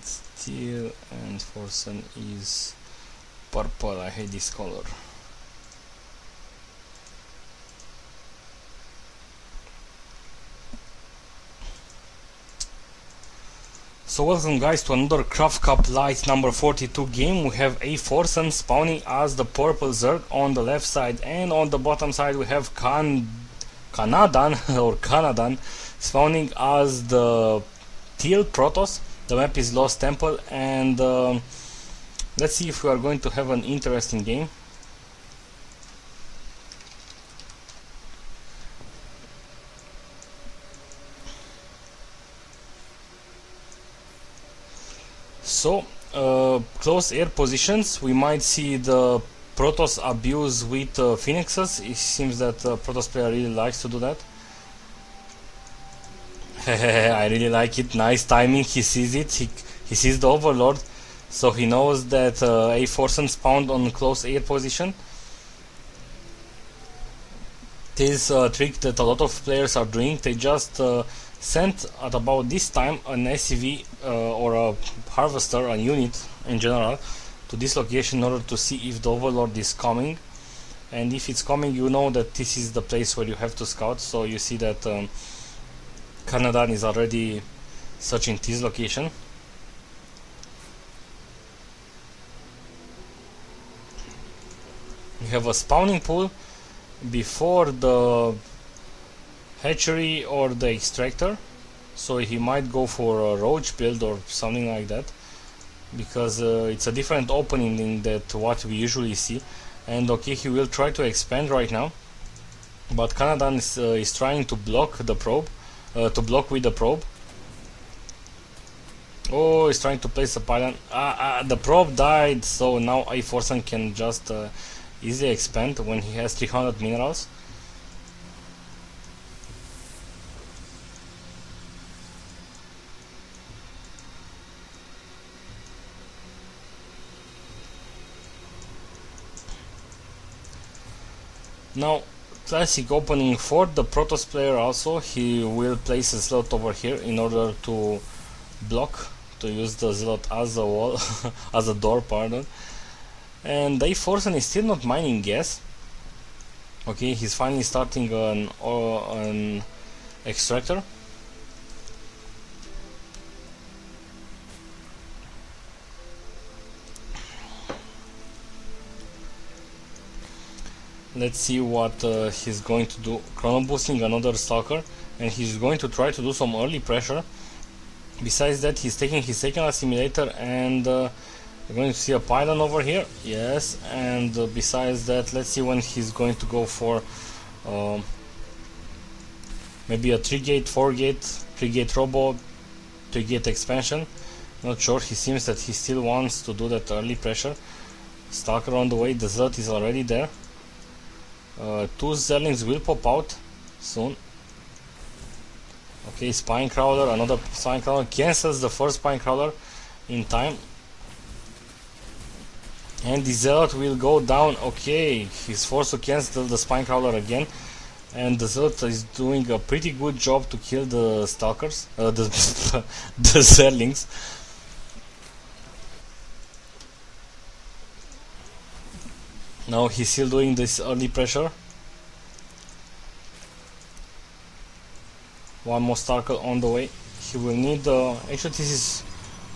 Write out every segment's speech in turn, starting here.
steel, and AiForsen is purple. I hate this color. So welcome guys to another CraftCup Lite number 42 game. We have AiForsen spawning as the purple Zerg on the left side, and on the bottom side we have Kanadan or Kanadan spawning as the teal Protoss. The map is Lost Temple, and let's see if we are going to have an interesting game. So, close air positions, we might see the Protoss abuse with Phoenixes. It seems that Protoss player really likes to do that. I really like it, nice timing, he sees it, he sees the Overlord, so he knows that AiForsen spawned on close air position. This trick that a lot of players are doing, they just sent at about this time an SCV or a harvester, a unit in general, to this location in order to see if the Overlord is coming. And if it's coming, you know that this is the place where you have to scout. So you see that Kanadan is already searching this location. We have a spawning pool before the hatchery or the extractor, so he might go for a roach build or something like that, because it's a different opening than what we usually see. And okay, he will try to expand right now, but Kanadan is trying to block the probe, to block with the probe. Oh, he's trying to place a pylon. The probe died, so now AiForsen can just easily expand when he has 300 minerals. Now, classic opening for the Protoss player also. He will place a slot over here in order to block, to use the slot as a wall, as a door, pardon. And AiForsen is still not mining gas. Okay, he's finally starting an extractor. Let's see what he's going to do. Chrono boosting another stalker, and he's going to try to do some early pressure. Besides that, he's taking his second assimilator, and we're going to see a pylon over here. Yes, and besides that, let's see when he's going to go for maybe a 3-gate, 4-gate, 3-gate robo, 3-gate expansion. Not sure. He seems that he still wants to do that early pressure. Stalker on the way. The Zert is already there. 2 Zerlings will pop out soon. Okay, Spine Crawler, another Spine Crawler, cancels the first Spine Crawler in time. And the Zealot will go down. Okay, he's forced to cancel the Spine Crawler again. And the Zealot is doing a pretty good job to kill the Stalkers, the Zerlings. Now he's still doing this early pressure. One more Stalker on the way. He will need actually this is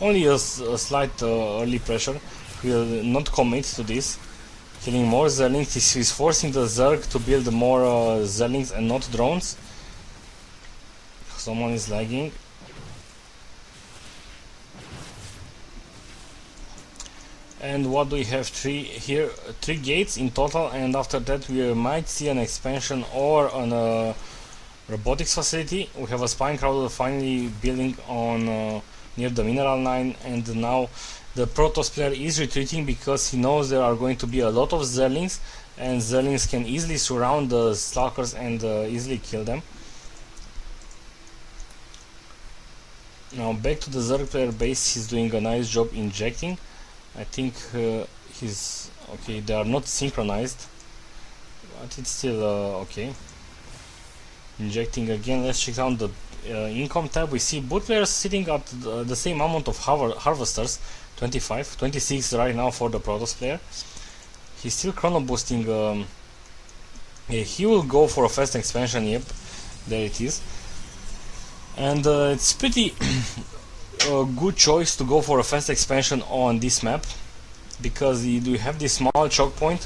only a slight early pressure. He will not commit to this. Killing more Zerlings. He's forcing the Zerg to build more Zerlings and not drones. Someone is lagging. And what do we have? 3 gates in total, and after that we might see an expansion or an robotics facility. We have a Spine Crawler finally building on near the mineral line, and now the Protoss player is retreating because he knows there are going to be a lot of Zerlings, and Zerlings can easily surround the Stalkers and easily kill them. Now back to the Zerg player base. He's doing a nice job injecting. I think he's okay. They are not synchronized, but it's still okay. Injecting again. Let's check down the income tab, we see both players sitting at the same amount of harvesters, 25, 26 right now for the Protoss player. He's still chrono boosting. Yeah, he will go for a fast expansion. Yep, there it is. And it's pretty good choice to go for a fast expansion on this map, because you have this small choke point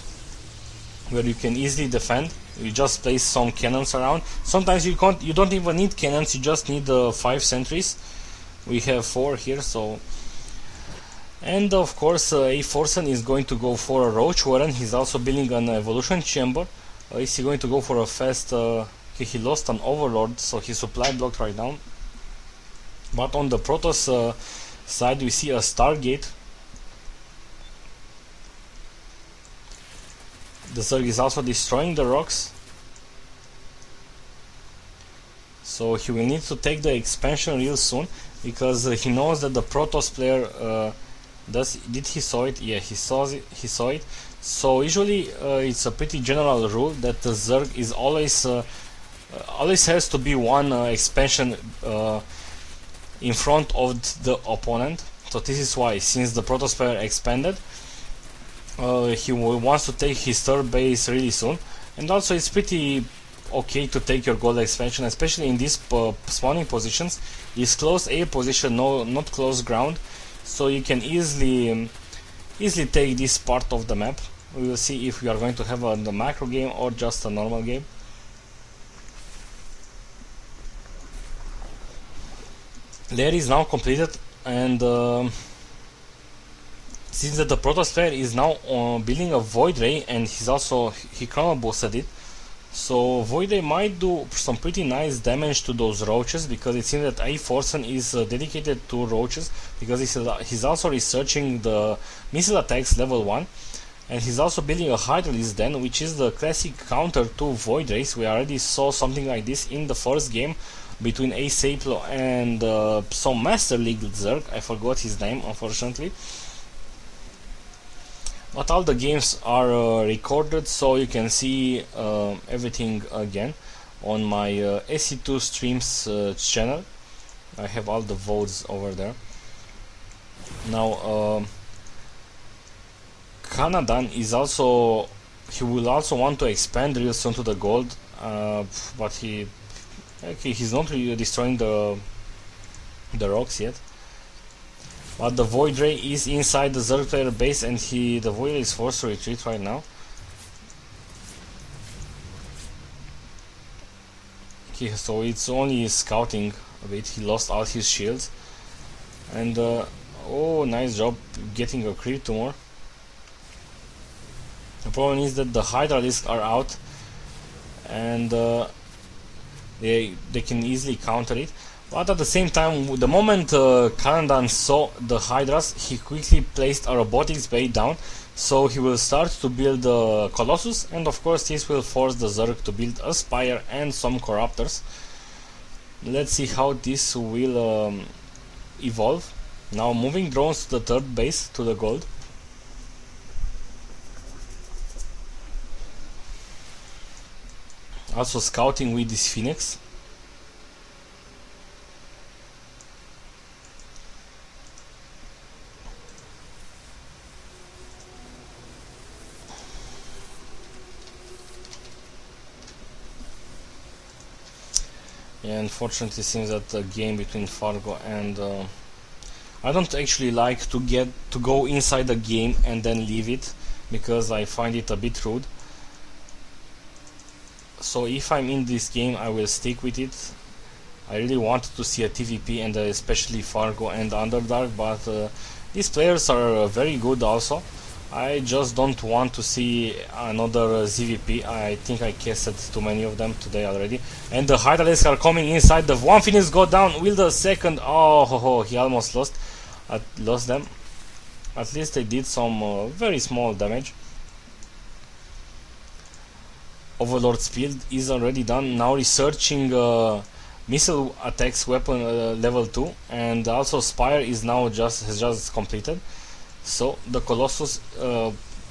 where you can easily defend. You just place some cannons around. Sometimes you don't even need cannons, you just need 5 sentries. We have 4 here, so. And of course AiForsen is going to go for a roach warren. He's also building an evolution chamber. Is he going to go for a fast he lost an overlord, so he's supply blocked right now. But on the Protoss side we see a Stargate. The Zerg is also destroying the rocks, so he will need to take the expansion real soon, because he knows that the Protoss player did he saw it? Yeah, he saw it. So usually it's a pretty general rule that the Zerg is always has to be one expansion in front of the opponent. So this is why, since the Protoss player expanded, he wants to take his third base really soon. And also it's pretty okay to take your gold expansion, especially in these spawning positions. It's close air position, not close ground, so you can easily take this part of the map. We will see if we are going to have the macro game or just a normal game. Layer is now completed, and since that the Protoss player is now building a Void Ray, and he chrono boosted it, so Void Ray might do some pretty nice damage to those roaches, because it seems that AiForsen is dedicated to roaches, because he's also researching the missile attacks level 1, and he's also building a Hydralisk Den, which is the classic counter to Void Rays. We already saw something like this in the first game between AiSaplo and some Master League Zerg. I forgot his name, unfortunately. But all the games are recorded, so you can see everything again on my SC2 streams channel. I have all the votes over there. Now Kanadan is he will also want to expand real soon to the gold, but he's not really destroying the rocks yet. But the Void Ray is inside the Zerg player base, and the Void Ray is forced to retreat right now. So it's only scouting a bit. He lost all his shields, and oh, nice job getting a creep tumor. The problem is that the Hydralisks are out, and they can easily counter it. But at the same time, the moment Kanadan saw the Hydras, he quickly placed a robotics bay down, so he will start to build the Colossus, and of course this will force the Zerg to build a Spire and some Corruptors. Let's see how this will evolve. Now moving drones to the third base, to the gold. Also scouting with this Phoenix. Yeah, unfortunately, it seems that the game between Fargo and I don't actually like to go inside the game and then leave it, because I find it a bit rude. So if I'm in this game, I will stick with it. I really wanted to see a TVP, and especially Fargo and Underdark, but these players are very good also. I just don't want to see another ZVP. I think I casted too many of them today already. And the Hydralisks are coming inside. The one Phoenix got down. Will the second? Oh, he almost lost them. At least they did some very small damage. Overlord speed is already done. Now researching missile attacks weapon level 2, and also Spire is now has just completed. So the Colossus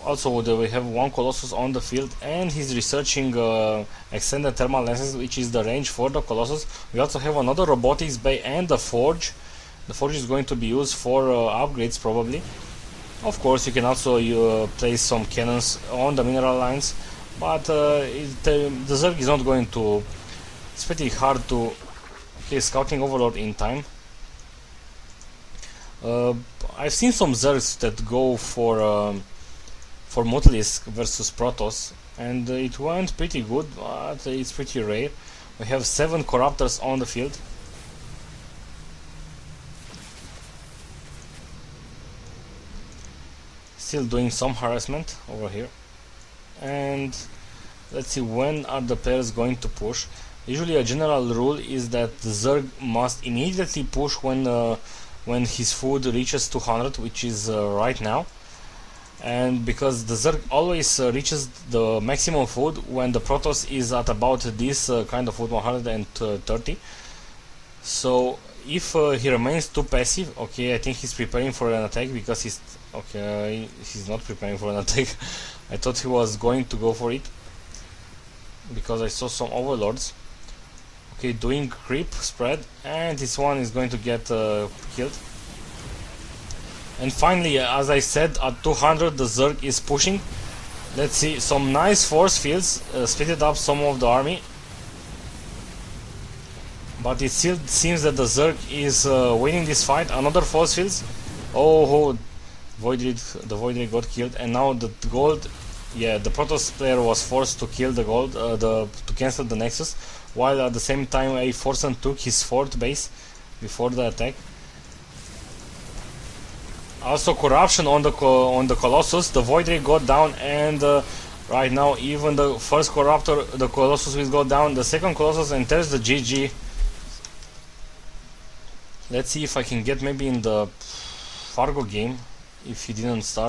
Also, we have one Colossus on the field, and he's researching extended thermal lenses, which is the range for the Colossus. We also have another robotics bay and the forge. The forge is going to be used for upgrades probably. Of course, you can also place some cannons on the mineral lines, but the Zerg is not going to. It's pretty hard to. Okay, scouting overlord in time. I've seen some Zergs that go for Mutalisk versus Protoss, and it went pretty good, but it's pretty rare. We have 7 Corruptors on the field. Still doing some harassment over here. And let's see, when are the players going to push? Usually a general rule is that the Zerg must immediately push when his food reaches 200, which is right now. And because the Zerg always reaches the maximum food when the Protoss is at about this kind of food, 130. So if he remains too passive, okay, I think he's preparing for an attack, because he's not preparing for an attack. I thought he was going to go for it, because I saw some overlords. Okay, doing creep spread, and this one is going to get killed. And finally, as I said, at 200 the Zerg is pushing. Let's see, some nice force fields, split up some of the army. But it still seems that the Zerg is winning this fight. Another force fields. Oh, the Voidrid got killed, and now the gold. Yeah, the Protoss player was forced to kill the gold, to cancel the Nexus, while at the same time AiForsen took his 4th base before the attack. Also corruption on the Colossus. The Voidrid got down, and right now even the first Corruptor, the Colossus, will go down. The second Colossus enters the GG. Let's see if I can get maybe in the Fargo game, if he didn't start.